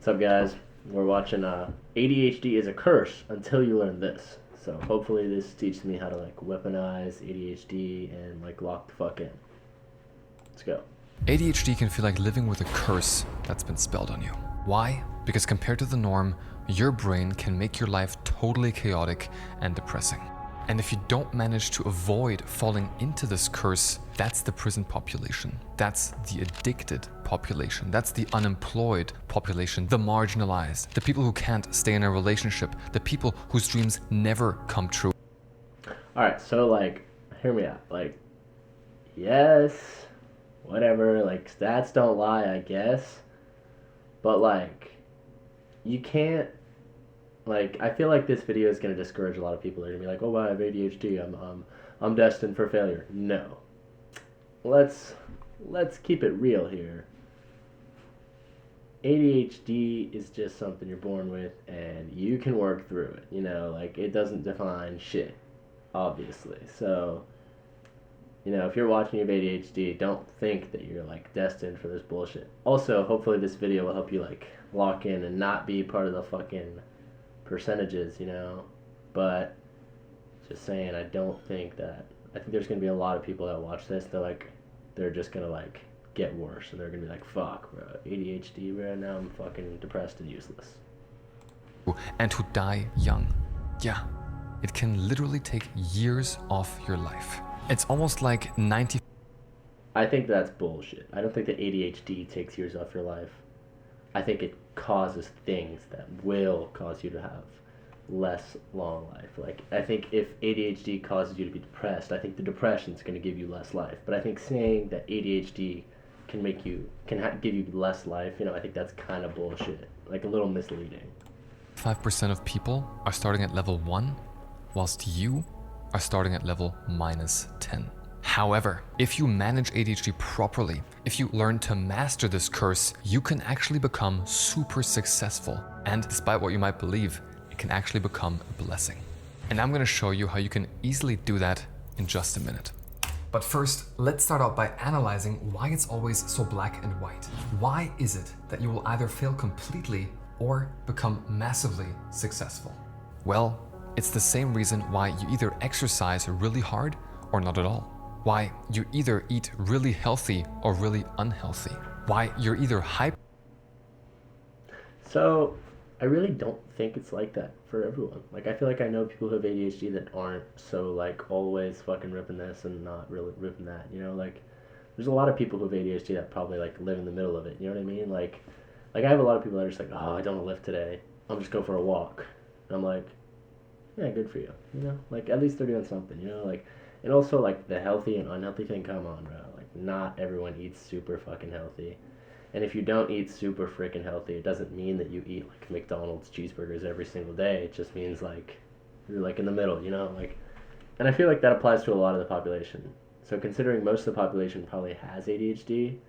What's up, guys? We're watching ADHD is a curse until you learn this. So hopefully this teaches me how to like weaponize ADHD and like lock the fuck in. Let's go. ADHD can feel like living with a curse that's been spelled on you. Why? Because compared to the norm, your brain can make your life totally chaotic and depressing. And if you don't manage to avoid falling into this curse, that's the prison population. That's the addicted population. That's the unemployed population, the marginalized, the people who can't stay in a relationship, the people whose dreams never come true. Alright, so like, hear me out. Like, yes, whatever, like stats don't lie, I guess. But like, you can't, like, I feel like this video is gonna discourage a lot of people. They're gonna be like, "Oh, I have ADHD. I'm destined for failure." No, let's keep it real here. ADHD is just something you're born with, and you can work through it. You know, like it doesn't define shit, obviously. So, you know, if you're watching, you have ADHD, don't think that you're like destined for this bullshit. Also, hopefully, this video will help you like lock in and not be part of the fucking percentages, you know. But just saying, I think there's gonna be a lot of people that watch this. They're just gonna like get worse, and they're gonna be like, "Fuck, bro, ADHD, bro. Now I'm fucking depressed and useless." And to die young. Yeah, it can literally take years off your life. It's almost like 90. I think that's bullshit. I don't think that ADHD takes years off your life. I think it causes things that will cause you to have less long life. Like, I think if ADHD causes you to be depressed, I think the depression's going to give you less life. But I think saying that ADHD can give you less life, you know, I think that's kind of bullshit. Like, a little misleading. 5% of people are starting at level 1, whilst you are starting at level -10. However, if you manage ADHD properly, if you learn to master this curse, you can actually become super successful. And despite what you might believe, it can actually become a blessing. And I'm going to show you how you can easily do that in just a minute. But first, let's start out by analyzing why it's always so black and white. Why is it that you will either fail completely or become massively successful? Well, it's the same reason why you either exercise really hard or not at all. Why you either eat really healthy or really unhealthy. Why you're either So, I really don't think it's like that for everyone. Like, I feel like I know people who have ADHD that aren't so, like, always fucking ripping this and not really ripping that, you know? Like, there's a lot of people who have ADHD that probably, like, live in the middle of it, you know what I mean? Like I have a lot of people that are just like, "Oh, I don't want to lift today. I'll just go for a walk." And I'm like, yeah, good for you, you know? Like, at least they're doing something, you know? Like, and also, like, the healthy and unhealthy thing, come on, bro. Like, not everyone eats super fucking healthy. And if you don't eat super freaking healthy, it doesn't mean that you eat, like, McDonald's cheeseburgers every single day. It just means, like, you're, like, in the middle, you know? Like, and I feel like that applies to a lot of the population. So considering most of the population probably has ADHD,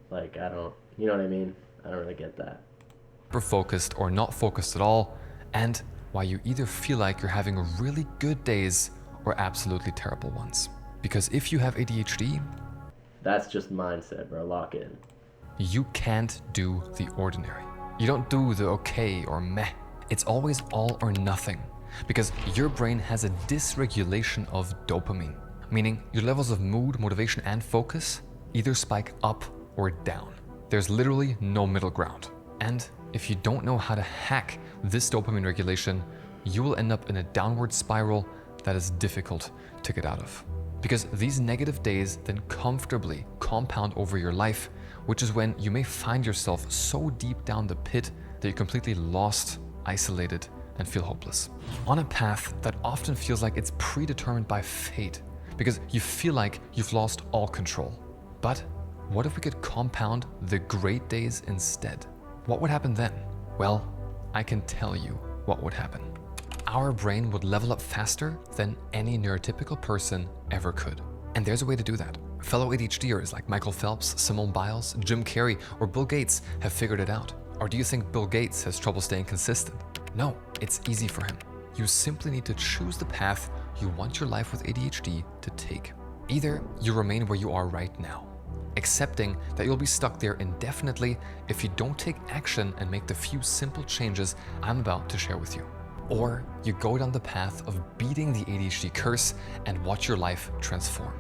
like, you know what I mean? I don't really get that. focused or not focused at all, and why you either feel like you're having really good days or absolutely terrible ones. Because if you have ADHD, that's just mindset, bro. Lock in. You can't do the ordinary. You don't do the okay or meh. It's always all or nothing. Because your brain has a dysregulation of dopamine, meaning your levels of mood, motivation, and focus either spike up or down. There's literally no middle ground. And if you don't know how to hack this dopamine regulation, you will end up in a downward spiral that is difficult to get out of. Because these negative days then comfortably compound over your life, which is when you may find yourself so deep down the pit that you're completely lost, isolated, and feel hopeless. On a path that often feels like it's predetermined by fate, because you feel like you've lost all control. But what if we could compound the great days instead? What would happen then? Well, I can tell you what would happen. Our brain would level up faster than any neurotypical person ever could. And there's a way to do that. Fellow ADHDers like Michael Phelps, Simone Biles, Jim Carrey, or Bill Gates have figured it out. Or do you think Bill Gates has trouble staying consistent? No, it's easy for him. You simply need to choose the path you want your life with ADHD to take. Either you remain where you are right now, accepting that you'll be stuck there indefinitely if you don't take action and make the few simple changes I'm about to share with you. Or you go down the path of beating the ADHD curse and watch your life transform.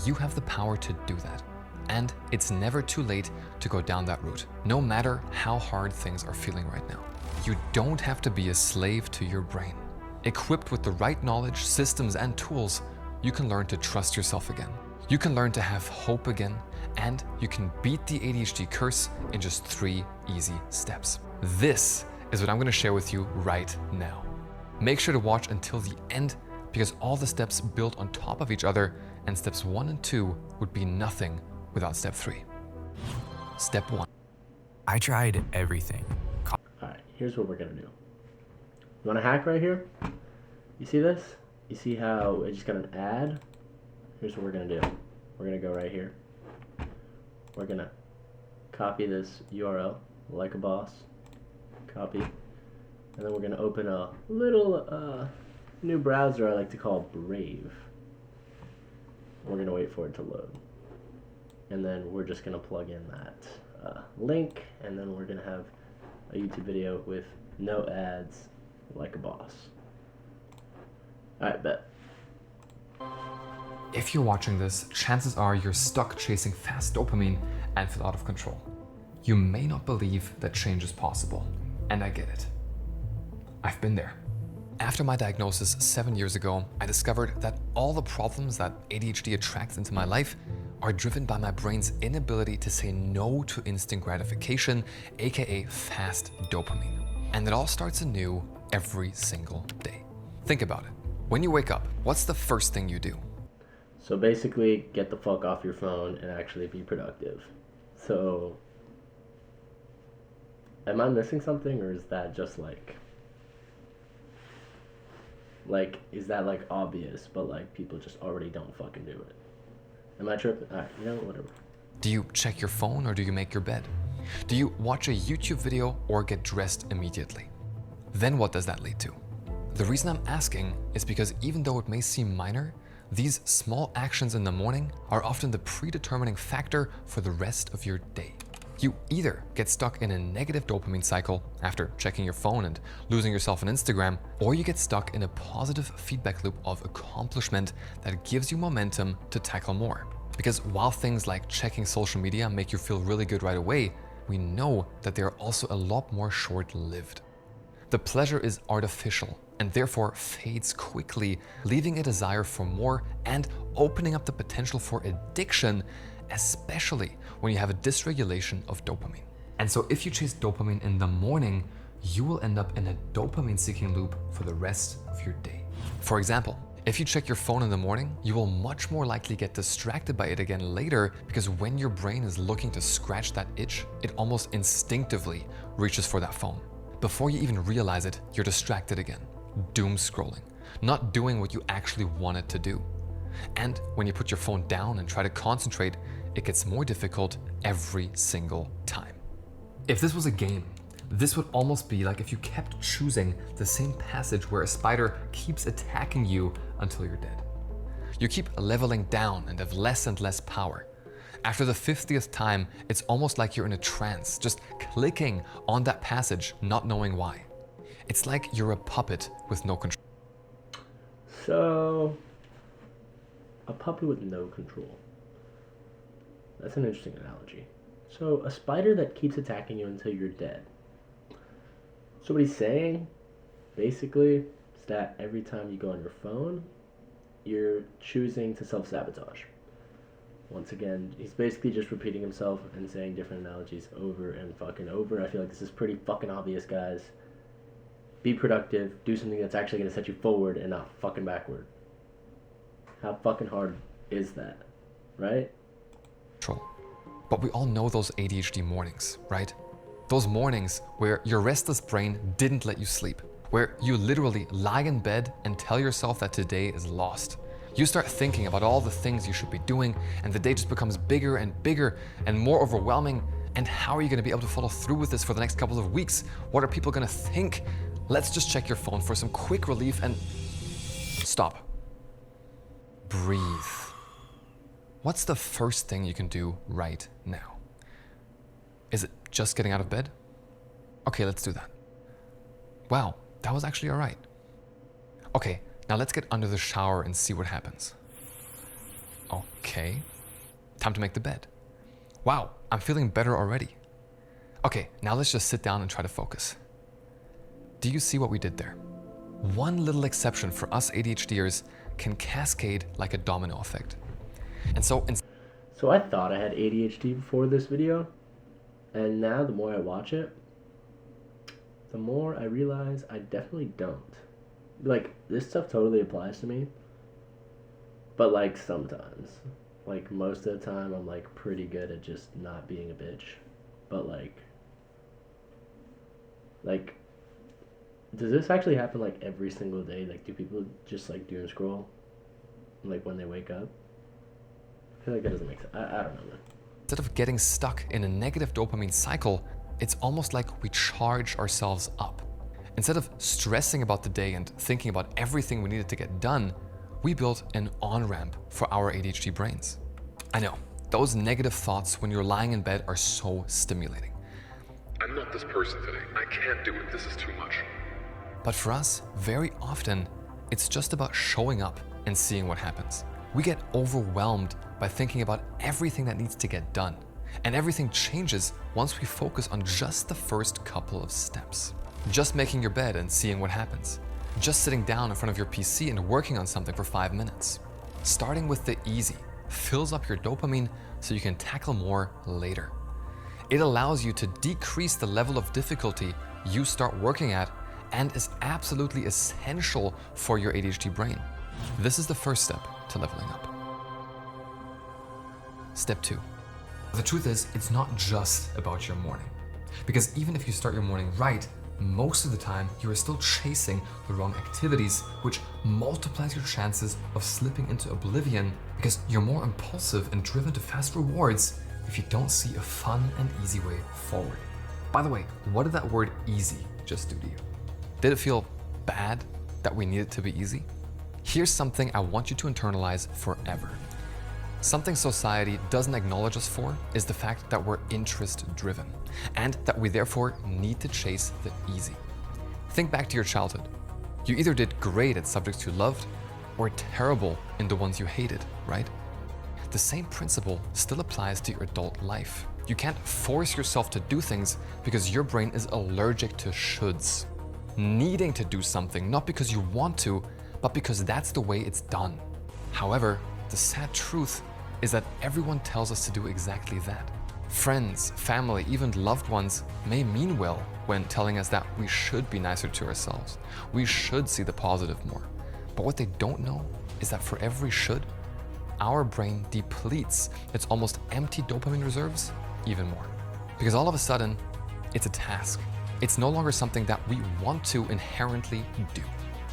You have the power to do that. And it's never too late to go down that route, no matter how hard things are feeling right now. You don't have to be a slave to your brain. Equipped with the right knowledge, systems, and tools, you can learn to trust yourself again. You can learn to have hope again, and you can beat the ADHD curse in just 3 easy steps. This is what I'm going to share with you right now. Make sure to watch until the end because all the steps build on top of each other, and steps 1 and 2 would be nothing without step 3. Step 1. I tried everything. Alright, here's what we're gonna do. You want to hack right here? You see this? You see how it just got an ad? Here's what we're gonna do. We're gonna go right here. We're gonna copy this URL like a boss. Copy. And then we're gonna open a little new browser I like to call Brave. We're gonna wait for it to load. And then we're just gonna plug in that link, and then we're gonna have a YouTube video with no ads like a boss. Alright, bet. If you're watching this, chances are you're stuck chasing fast dopamine and feel out of control. You may not believe that change is possible, and I get it. I've been there. After my diagnosis 7 years ago, I discovered that all the problems that ADHD attracts into my life are driven by my brain's inability to say no to instant gratification, aka fast dopamine. And it all starts anew every single day. Think about it. When you wake up, what's the first thing you do? So basically, get the fuck off your phone and actually be productive. So, am I missing something, or is that just like, is that like obvious, but like people just already don't fucking do it? Am I tripping? Alright, you know, whatever. Do you check your phone or do you make your bed? Do you watch a YouTube video or get dressed immediately? Then what does that lead to? The reason I'm asking is because even though it may seem minor, these small actions in the morning are often the predetermining factor for the rest of your day. You either get stuck in a negative dopamine cycle after checking your phone and losing yourself on Instagram, or you get stuck in a positive feedback loop of accomplishment that gives you momentum to tackle more. Because while things like checking social media make you feel really good right away, we know that they are also a lot more short-lived. The pleasure is artificial and therefore fades quickly, leaving a desire for more and opening up the potential for addiction, especially when you have a dysregulation of dopamine. And so if you chase dopamine in the morning, you will end up in a dopamine-seeking loop for the rest of your day. For example, if you check your phone in the morning, you will much more likely get distracted by it again later, because when your brain is looking to scratch that itch, it almost instinctively reaches for that phone. Before you even realize it, you're distracted again, doom scrolling, not doing what you actually wanted to do. And when you put your phone down and try to concentrate, it gets more difficult every single time. If this was a game, this would almost be like if you kept choosing the same passage where a spider keeps attacking you until you're dead. You keep leveling down and have less and less power. After the 50th time, it's almost like you're in a trance, just clicking on that passage, not knowing why. It's like you're a puppet with no control. So, a puppet with no control. That's an interesting analogy. So, a spider that keeps attacking you until you're dead. So what he's saying, basically, is that every time you go on your phone, you're choosing to self-sabotage. Once again, he's basically just repeating himself and saying different analogies over and fucking over. I feel like this is pretty fucking obvious, guys. Be productive, do something that's actually going to set you forward and not fucking backward. How fucking hard is that, right? But we all know those ADHD mornings, right? Those mornings where your restless brain didn't let you sleep, where you literally lie in bed and tell yourself that today is lost. You start thinking about all the things you should be doing, and the day just becomes bigger and more overwhelming. And how are you going to be able to follow through with this for the next couple of weeks? What are people going to think? Let's just check your phone for some quick relief and stop. Breathe. what's the first thing you can do right now? Is it just getting out of bed? Okay, let's do that. Wow, that was actually all right. Okay, now let's get under the shower and see what happens. Okay, time to make the bed. Wow, I'm feeling better already. Okay, now let's just sit down and try to focus. Do you see what we did there? One little exception for us ADHDers can cascade like a domino effect. And so I thought I had ADHD before this video, and now the more I watch it, the more I realize I definitely don't. Like, this stuff totally applies to me, but like sometimes. Like, most of the time I'm like pretty good at just not being a bitch. But like does this actually happen like every single day? Like, do people just like doom scroll like when they wake up? I feel like that doesn't make sense. I don't know, man. instead of getting stuck in a negative dopamine cycle, it's almost like we charge ourselves up. Instead of stressing about the day and thinking about everything we needed to get done, we built an on-ramp for our ADHD brains. I know, those negative thoughts when you're lying in bed are so stimulating. I'm not this person today. I can't do it. This is too much. But for us, very often, it's just about showing up and seeing what happens. We get overwhelmed by thinking about everything that needs to get done. And everything changes once we focus on just the first couple of steps. Just making your bed and seeing what happens. Just sitting down in front of your PC and working on something for 5 minutes. Starting with the easy fills up your dopamine so you can tackle more later. It allows you to decrease the level of difficulty you start working at and is absolutely essential for your ADHD brain. This is the first step to leveling up. Step 2. The truth is, it's not just about your morning. Because even if you start your morning right, most of the time you are still chasing the wrong activities, which multiplies your chances of slipping into oblivion because you're more impulsive and driven to fast rewards if you don't see a fun and easy way forward. By the way, what did that word easy just do to you? Did it feel bad that we need it to be easy? Here's something I want you to internalize forever. Something society doesn't acknowledge us for is the fact that we're interest-driven and that we therefore need to chase the easy. Think back to your childhood. You either did great at subjects you loved or terrible in the ones you hated, right? The same principle still applies to your adult life. You can't force yourself to do things because your brain is allergic to shoulds. Needing to do something, not because you want to, but because that's the way it's done. However, the sad truth is that everyone tells us to do exactly that. Friends, family, even loved ones may mean well when telling us that we should be nicer to ourselves. We should see the positive more. But what they don't know is that for every should, our brain depletes its almost empty dopamine reserves even more. Because all of a sudden, it's a task. It's no longer something that we want to inherently do.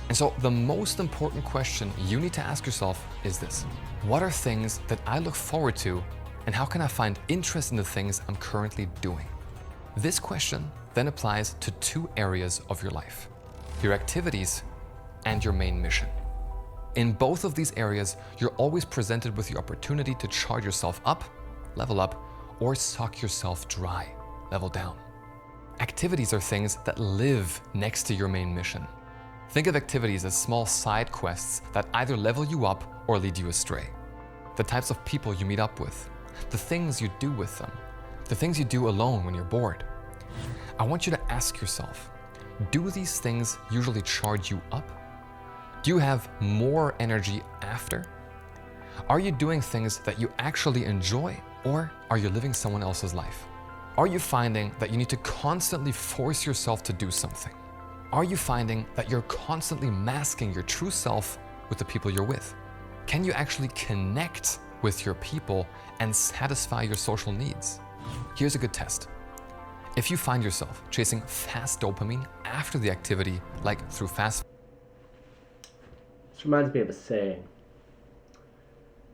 And so the most important question you need to ask yourself is this: what are things that I look forward to, and how can I find interest in the things I'm currently doing? This question then applies to 2 areas of your life: your activities and your main mission. In both of these areas, you're always presented with the opportunity to charge yourself up, level up, or suck yourself dry, level down. Activities are things that live next to your main mission. Think of activities as small side quests that either level you up or lead you astray. The types of people you meet up with, the things you do with them, the things you do alone when you're bored. I want you to ask yourself, do these things usually charge you up? Do you have more energy after? Are you doing things that you actually enjoy, or are you living someone else's life? Are you finding that you need to constantly force yourself to do something? Are you finding that you're constantly masking your true self with the people you're with? Can you actually connect with your people and satisfy your social needs? Here's a good test. If you find yourself chasing fast dopamine after the activity, like through fast... This reminds me of a saying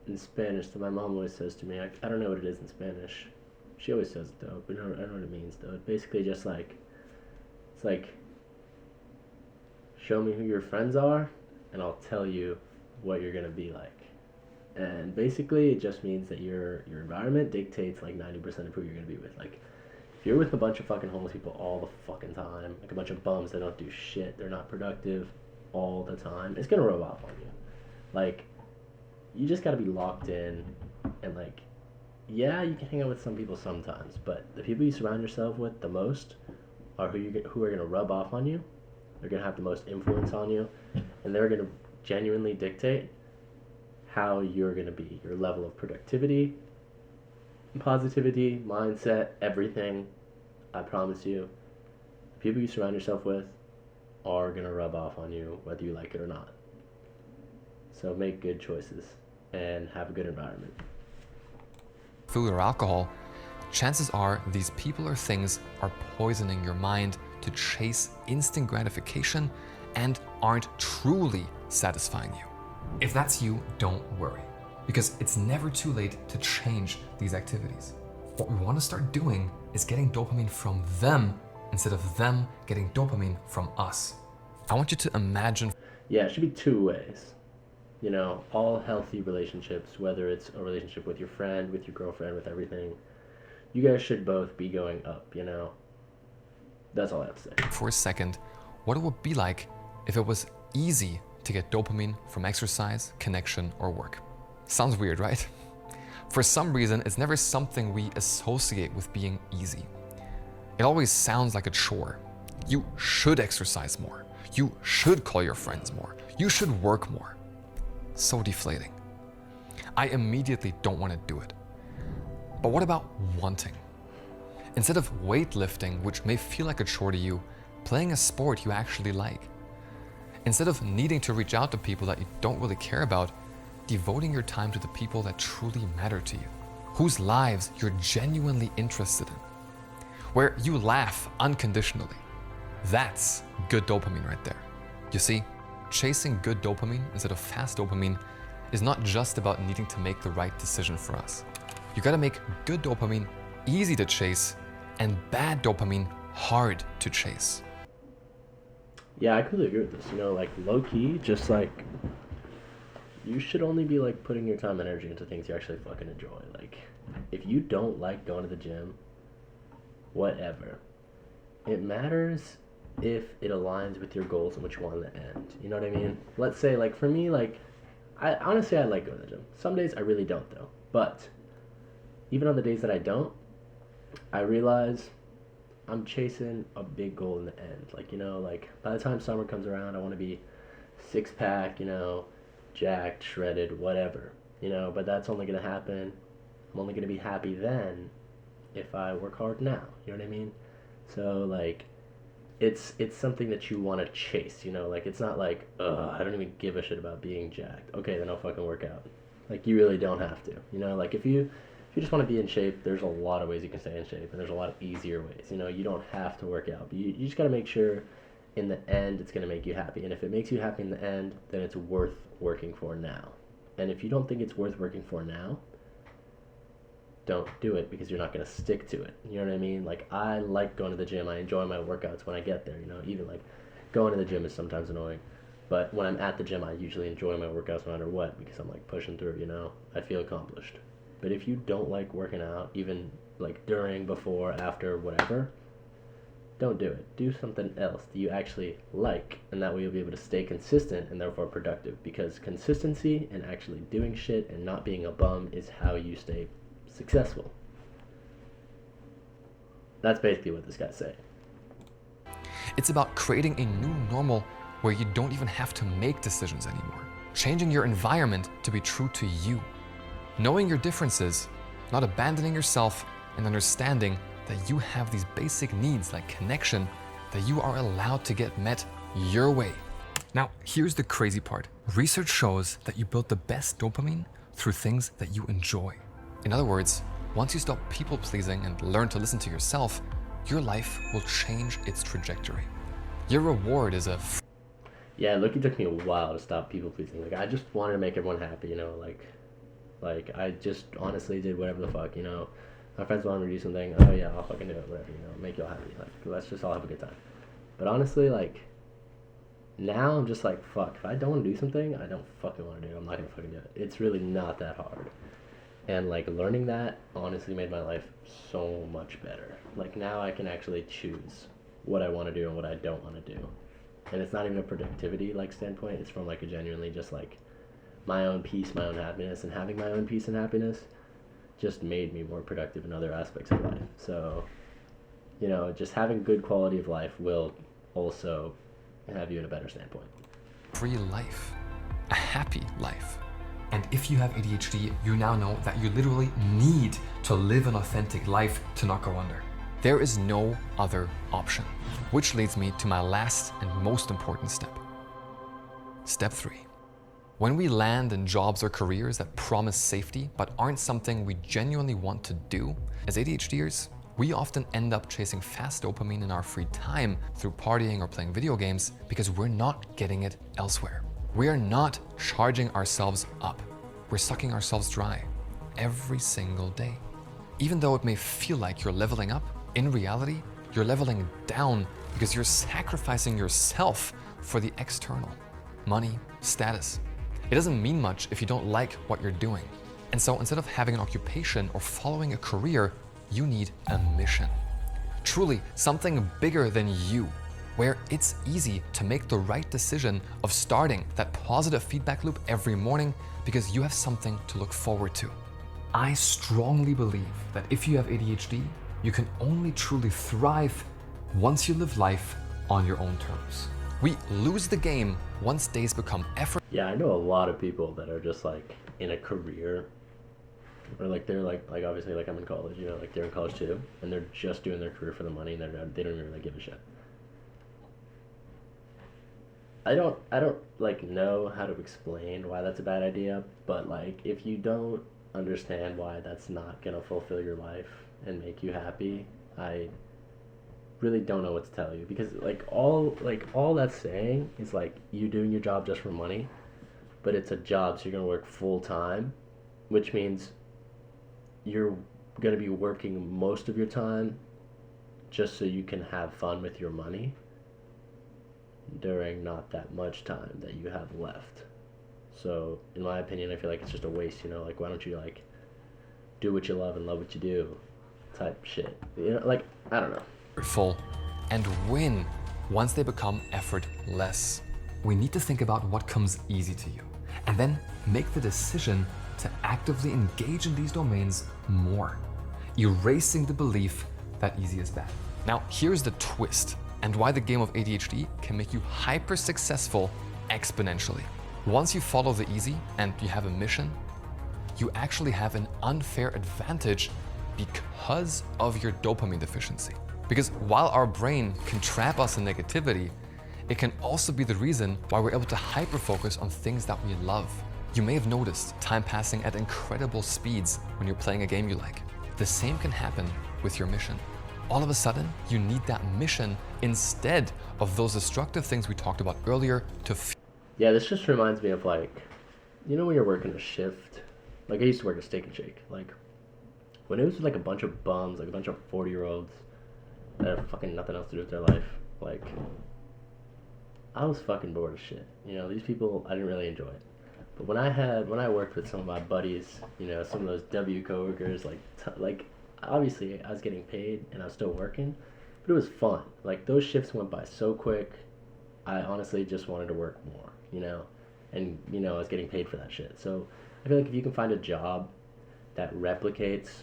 in Spanish that my mom always says to me. I don't know what it is in Spanish. She always says it though, but I don't know what it means though. It's basically just like, it's like, show me who your friends are, and I'll tell you what you're gonna be like. And basically, it just means that your environment dictates like 90% of who you're gonna be with. Like, if you're with a bunch of fucking homeless people all the fucking time, like a bunch of bums that don't do shit, they're not productive all the time, it's gonna rub off on you. Like, you just gotta be locked in, and like, yeah, you can hang out with some people sometimes, but the people you surround yourself with the most are who are gonna rub off on you. They're gonna have the most influence on you, and they're gonna genuinely dictate how you're gonna be, your level of productivity, positivity, mindset, everything. I promise you, the people you surround yourself with are gonna rub off on you whether you like it or not. So make good choices and have a good environment. Food or alcohol, chances are these people or things are poisoning your mind to chase instant gratification and aren't truly satisfying you. If that's you, don't worry, because it's never too late to change these activities. What we want to start doing is getting dopamine from them instead of them getting dopamine from us. I want you to imagine. Yeah, it should be two ways. You know, all healthy relationships, whether it's a relationship with your friend, with your girlfriend, with everything, you guys should both be going up, you know? That's all I have to say. For a second, what it would be like if it was easy to get dopamine from exercise, connection, or work. Sounds weird, right? For some reason, it's never something we associate with being easy. It always sounds like a chore. You should exercise more. You should call your friends more. You should work more. So deflating. I immediately don't want to do it. But what about wanting? Instead of weightlifting, which may feel like a chore to you, playing a sport you actually like. Instead of needing to reach out to people that you don't really care about, devoting your time to the people that truly matter to you, whose lives you're genuinely interested in, where you laugh unconditionally. That's good dopamine right there. You see, chasing good dopamine instead of fast dopamine is not just about needing to make the right decision for us. You gotta make good dopamine easy to chase and bad dopamine hard to chase. Yeah, I completely agree with this. You know, like, low-key, just like, you should only be like putting your time and energy into things you actually fucking enjoy. Like, if you don't like going to the gym, whatever. It matters if it aligns with your goals and what you want in the end. You know what I mean? Let's say, like, for me, like, I honestly, I like going to the gym. Some days I really don't, though. But even on the days that I don't, I realize I'm chasing a big goal in the end. Like, you know, like, by the time summer comes around, I want to be six-pack, you know, jacked, shredded, whatever. You know, but that's only going to happen. I'm only going to be happy then if I work hard now. You know what I mean? So, like, it's something that you want to chase, you know? Like, it's not like, I don't even give a shit about being jacked. Okay, then I'll fucking work out. Like, you really don't have to. You know, like, if you just want to be in shape, there's a lot of ways you can stay in shape, and there's a lot of easier ways. You know, you don't have to work out, but you just got to make sure in the end it's going to make you happy. And if it makes you happy in the end, then it's worth working for now. And if you don't think it's worth working for now, don't do it, because you're not going to stick to it. You know what I mean? Like, I like going to the gym. I enjoy my workouts when I get there, you know? Even, like, going to the gym is sometimes annoying. But when I'm at the gym, I usually enjoy my workouts no matter what, because I'm, like, pushing through, you know? I feel accomplished. But if you don't like working out, even, like, during, before, after, whatever, don't do it. Do something else that you actually like, and that way you'll be able to stay consistent and therefore productive, because consistency and actually doing shit and not being a bum is how you stay successful. That's basically what this guy's saying. It's about creating a new normal where you don't even have to make decisions anymore. Changing your environment to be true to you. Knowing your differences, not abandoning yourself, and understanding that you have these basic needs like connection that you are allowed to get met your way. Now, here's the crazy part. Research shows that you build the best dopamine through things that you enjoy. In other words, once you stop people-pleasing and learn to listen to yourself, your life will change its trajectory. Your reward is a... Yeah, look, it took me a while to stop people-pleasing. Like, I just wanted to make everyone happy, you know, like I just honestly did whatever the fuck, you know. My friends wanted me to do something, oh yeah, I'll fucking do it, whatever, you know, make you all happy. Like, let's just all have a good time. But honestly, like, Now I'm just like, fuck, if I don't want to do something, I don't fucking want to do it. I'm not gonna fucking do it. It's really not that hard. And like learning that honestly made my life so much better. Like now I can actually choose what I want to do and what I don't want to do. And it's not even a productivity like standpoint. It's from like a genuinely just like my own peace, my own happiness, and having my own peace and happiness just made me more productive in other aspects of life. So, you know, just having good quality of life will also have you in a better standpoint. Free life, a happy life. And if you have ADHD, you now know that you literally need to live an authentic life to not go under. There is no other option. Which leads me to my last and most important step. Step 3. When we land in jobs or careers that promise safety but aren't something we genuinely want to do, as ADHDers, we often end up chasing fast dopamine in our free time through partying or playing video games because we're not getting it elsewhere. We are not charging ourselves up. We're sucking ourselves dry every single day. Even though it may feel like you're leveling up, in reality, you're leveling down because you're sacrificing yourself for the external. Money, status. It doesn't mean much if you don't like what you're doing. And so instead of having an occupation or following a career, you need a mission. Truly something bigger than you, where it's easy to make the right decision of starting that positive feedback loop every morning because you have something to look forward to. I strongly believe that if you have ADHD, you can only truly thrive once you live life on your own terms. We lose the game once days become effort. Yeah, I know a lot of people that are just like in a career or like they're like obviously like I'm in college, you know, like they're in college too, and they're just doing their career for the money and they don't even really give a shit. I don't like know how to explain why that's a bad idea, but like if you don't understand why that's not gonna fulfill your life and make you happy, I really don't know what to tell you, because all that's saying is like you doing your job just for money, but it's a job, so you're gonna work full time, which means you're gonna be working most of your time just so you can have fun with your money during not that much time that you have left. So in my opinion, I feel like it's just a waste, you know, like why don't you like do what you love and love what you do type shit, you know, like I don't know. Full and win once they become effortless. We need to think about what comes easy to you and then make the decision to actively engage in these domains more, erasing the belief that easy is bad. Now, here's the twist and why the game of ADHD can make you hyper successful exponentially. Once you follow the easy and you have a mission, you actually have an unfair advantage because of your dopamine deficiency. Because while our brain can trap us in negativity, it can also be the reason why we're able to hyper-focus on things that we love. You may have noticed time passing at incredible speeds when you're playing a game you like. The same can happen with your mission. All of a sudden, you need that mission instead of those destructive things we talked about earlier to Yeah, this just reminds me of like, you know when you're working a shift, like I used to work at Steak and Shake, like when it was like a bunch of bums, like a bunch of 40-year-olds that have fucking nothing else to do with their life, like I was fucking bored as shit. You know, these people, I didn't really enjoy it. But when I worked with some of my buddies, you know, some of those W coworkers, like obviously I was getting paid and I was still working, but it was fun. Like those shifts went by so quick. I honestly just wanted to work more, you know, and you know I was getting paid for that shit. So I feel like if you can find a job that replicates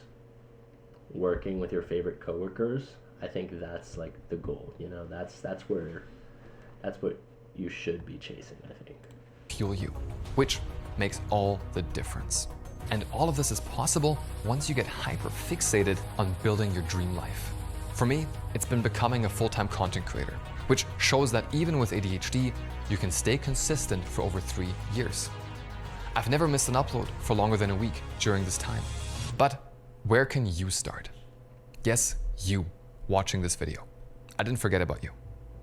working with your favorite coworkers, I think that's like the goal. You know, that's what you should be chasing, I think. fuel you, which makes all the difference. And all of this is possible once you get hyper fixated on building your dream life. For me, it's been becoming a full-time content creator, which shows that even with ADHD, you can stay consistent for over 3 years. I've never missed an upload for longer than a week during this time. But where can you start? Yes, you watching this video. I didn't forget about you.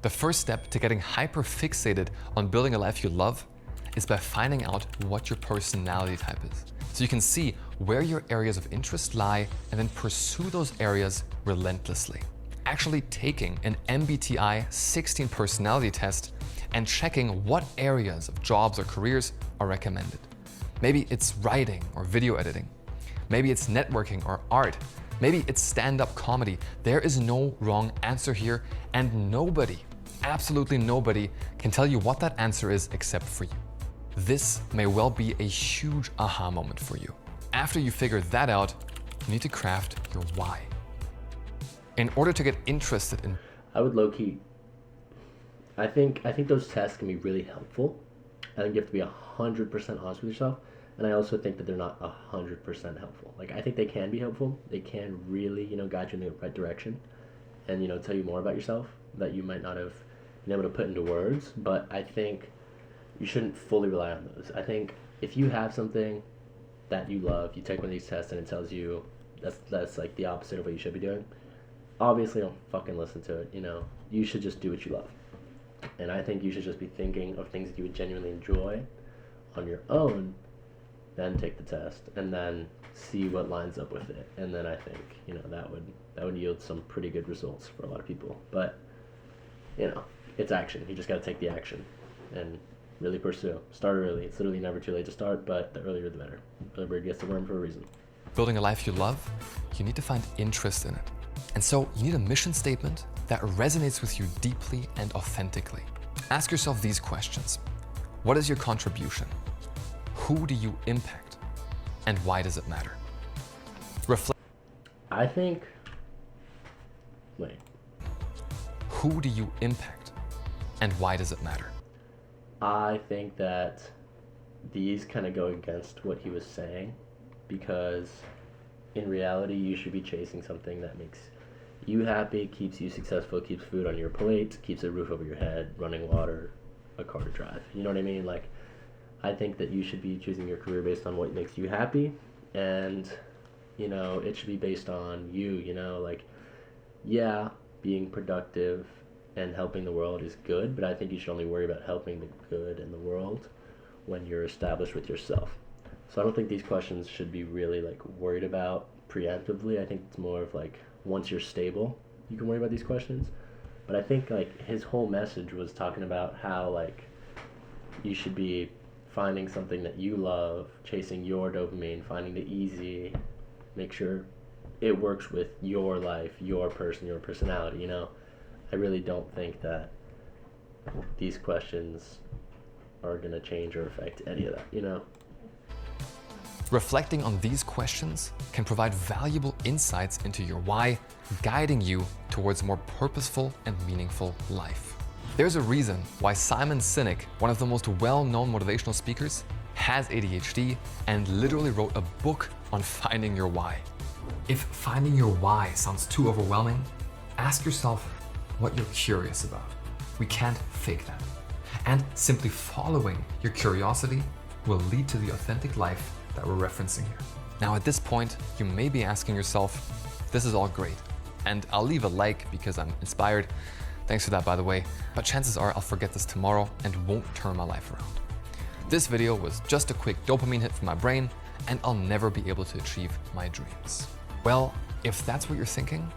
The first step to getting hyper fixated on building a life you love is by finding out what your personality type is. So you can see where your areas of interest lie and then pursue those areas relentlessly. Actually taking an MBTI 16 personality test and checking what areas of jobs or careers are recommended. Maybe it's writing or video editing. Maybe it's networking or art. Maybe it's stand-up comedy. There is no wrong answer here, and nobody, absolutely nobody, can tell you what that answer is except for you. This may well be a huge aha moment for you. After you figure that out, you need to craft your why. In order to get interested in... I would low-key... I think those tests can be really helpful. I think you have to be 100% honest with yourself. And I also think that they're not 100% helpful. Like, I think they can be helpful. They can really, guide you in the right direction and, tell you more about yourself that you might not have been able to put into words. But I think you shouldn't fully rely on those. I think if you have something that you love, you take one of these tests and it tells you that's like the opposite of what you should be doing, obviously don't fucking listen to it. You should just do what you love. And I think you should just be thinking of things that you would genuinely enjoy on your own, then take the test, and then see what lines up with it. And then I think, that would yield some pretty good results for a lot of people. But, it's action. You just got to take the action and really pursue. Start early. It's literally never too late to start, but the earlier the better. The bird gets the worm for a reason. Building a life you love, you need to find interest in it. And so you need a mission statement that resonates with you deeply and authentically. Ask yourself these questions. What is your contribution? Who do you impact? And why does it matter? I think... Wait. Who do you impact? And why does it matter? I think that these kind of go against what he was saying, because in reality, you should be chasing something that makes you happy, keeps you successful, keeps food on your plate, keeps a roof over your head, running water, a car to drive. You know what I mean? Like, I think that you should be choosing your career based on what makes you happy, and, it should be based on you, like, yeah, being productive and helping the world is good, but I think you should only worry about helping the good in the world when you're established with yourself. So I don't think these questions should be really, like, worried about preemptively. I think it's more of, like, once you're stable, you can worry about these questions. But I think, like, his whole message was talking about how, like, you should be finding something that you love, chasing your dopamine, finding the easy, make sure it works with your life, your person, your personality, I really don't think that these questions are going to change or affect any of that, Reflecting on these questions can provide valuable insights into your why, guiding you towards a more purposeful and meaningful life. There's a reason why Simon Sinek, one of the most well-known motivational speakers, has ADHD and literally wrote a book on finding your why. If finding your why sounds too overwhelming, ask yourself what you're curious about. We can't fake that. And simply following your curiosity will lead to the authentic life that we're referencing here. Now at this point, you may be asking yourself, this is all great, and I'll leave a like because I'm inspired. Thanks for that, by the way, but chances are I'll forget this tomorrow and won't turn my life around. This video was just a quick dopamine hit from my brain, and I'll never be able to achieve my dreams. Well, if that's what you're thinking,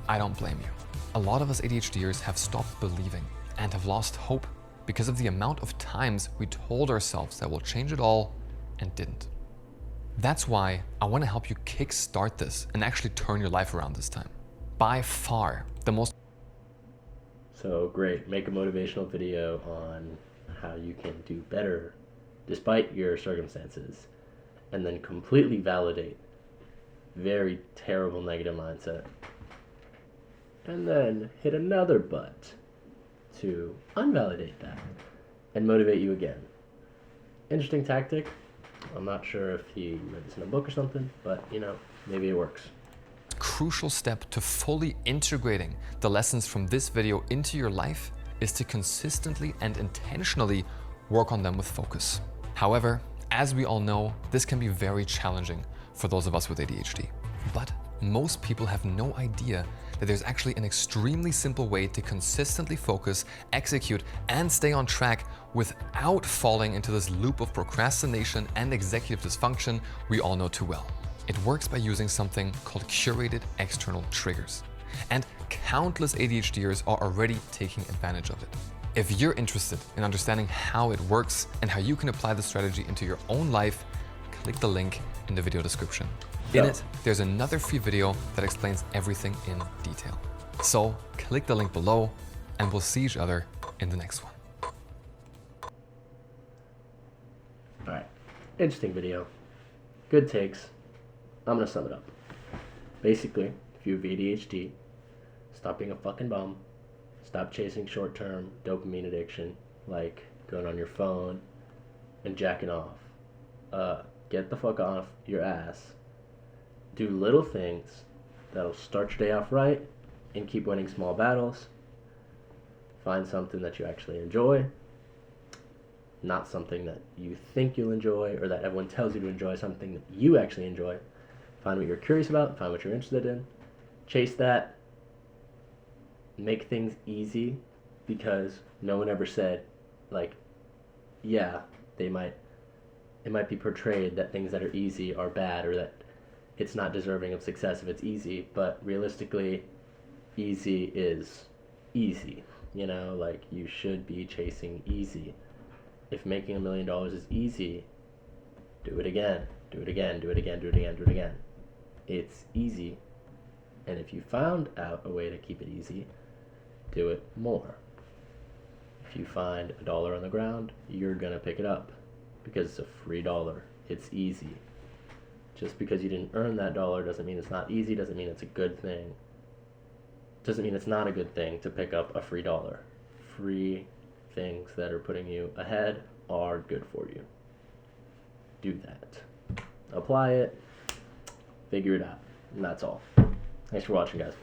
I don't blame you. A lot of us ADHDers have stopped believing and have lost hope because of the amount of times we told ourselves that we'll change it all and didn't. That's why I want to help you kickstart this and actually turn your life around this time. By far, the most... So great, make a motivational video on how you can do better despite your circumstances, and then completely validate very terrible negative mindset. And then hit another but to unvalidate that and motivate you again. Interesting tactic. I'm not sure if he read this in a book or something, but maybe it works. Crucial step to fully integrating the lessons from this video into your life is to consistently and intentionally work on them with focus. However, as we all know, this can be very challenging for those of us with ADHD. But most people have no idea that there's actually an extremely simple way to consistently focus, execute, and stay on track without falling into this loop of procrastination and executive dysfunction we all know too well. It works by using something called curated external triggers. And countless ADHDers are already taking advantage of it. If you're interested in understanding how it works and how you can apply the strategy into your own life, click the link in the video description. In it, there's another free video that explains everything in detail. So click the link below and we'll see each other in the next one. Alright, interesting video. Good takes. I'm gonna sum it up. Basically, if you have ADHD, stop being a fucking bum. Stop chasing short-term dopamine addiction, like going on your phone and jacking off. Get the fuck off your ass. Do little things that'll start your day off right and keep winning small battles. Find something that you actually enjoy, not something that you think you'll enjoy or that everyone tells you to enjoy, something that you actually enjoy. Find what you're curious about, find what you're interested in, chase that. Make things easy, because no one ever said, like, yeah, it might be portrayed that things that are easy are bad, or that it's not deserving of success if it's easy, but realistically, easy is easy, you know, like, you should be chasing easy. If making $1 million is easy, do it again, do it again, do it again, do it again, do it again. It's easy, and if you found out a way to keep it easy, do it more. If you find $1 on the ground, you're gonna pick it up because it's a free dollar. It's easy. Just because you didn't earn that dollar doesn't mean it's not easy, doesn't mean it's a good thing. Doesn't mean it's not a good thing to pick up a free dollar. Free things that are putting you ahead are good for you. Do that. Apply it. Figure it out. And that's all. Thanks for watching, guys.